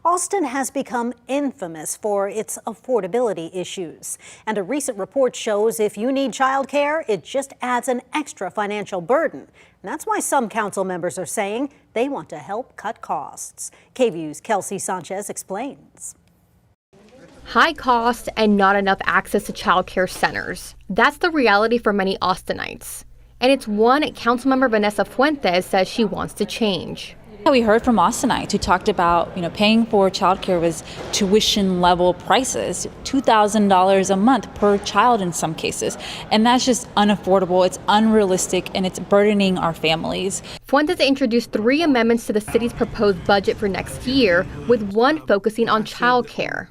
Austin has become infamous for its affordability issues. And a recent report shows if you need childcare, it just adds an extra financial burden. And that's why some council members are saying they want to help cut costs. KVUE's Kelsey Sanchez explains. High cost and not enough access to childcare centers. That's the reality for many Austinites. And it's one Councilmember Vanessa Fuentes says she wants to change. We heard from Austinites who talked about, paying for childcare was tuition level prices, $2,000 a month per child in some cases. And that's just unaffordable, it's unrealistic, and it's burdening our families. Fuentes introduced 3 amendments to the city's proposed budget for next year, with one focusing on childcare.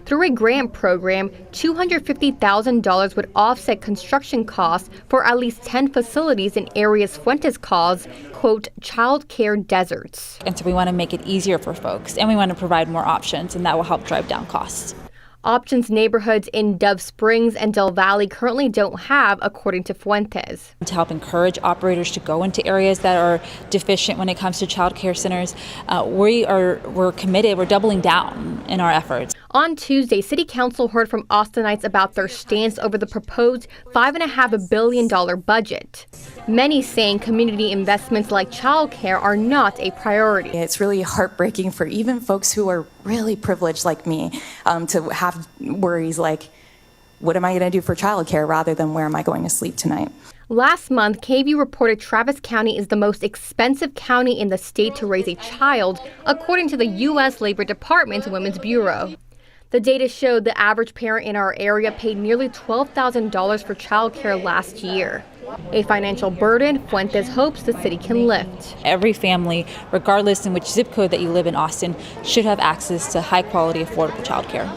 Through a grant program, $250,000 would offset construction costs for at least 10 facilities in areas Fuentes calls, quote, childcare deserts. And so we want to make it easier for folks, and we want to provide more options, and that will help drive down costs. Options neighborhoods in Dove Springs and Del Valle currently don't have, according to Fuentes. To help encourage operators to go into areas that are deficient when it comes to child care centers, we're committed, we're doubling down in our efforts. On Tuesday, City Council heard from Austinites about their stance over the proposed $5.5 billion budget. Many saying community investments like childcare are not a priority. It's really heartbreaking for even folks who are really privileged like me to have worries like, what am I going to do for childcare rather than where am I going to sleep tonight? Last month, KVUE reported Travis County is the most expensive county in the state to raise a child, according to the U.S. Labor Department's Women's Bureau. The data showed the average parent in our area paid nearly $12,000 for childcare last year. A financial burden Fuentes hopes the city can lift. Every family, regardless in which zip code that you live in Austin, should have access to high-quality, affordable childcare.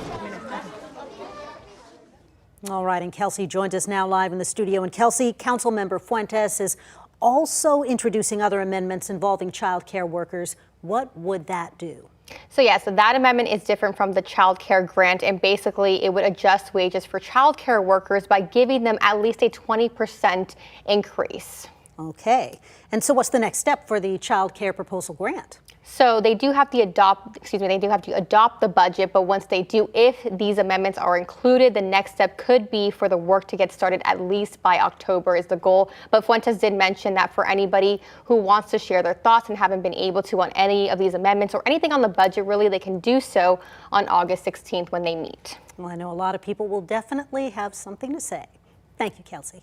All right, and Kelsey joins us now live in the studio. And Kelsey, Councilmember Fuentes is also introducing other amendments involving child care workers. What would that do? So that amendment is different from the child care grant, and basically it would adjust wages for child care workers by giving them at least a 20% increase. Okay. And so what's the next step for the child care proposal grant? So they do have to adopt the budget, but once they do, if these amendments are included, the next step could be for the work to get started at least by October is the goal. But Fuentes did mention that for anybody who wants to share their thoughts and haven't been able to on any of these amendments or anything on the budget, really, they can do so on August 16th when they meet. Well, I know a lot of people will definitely have something to say. Thank you, Kelsey.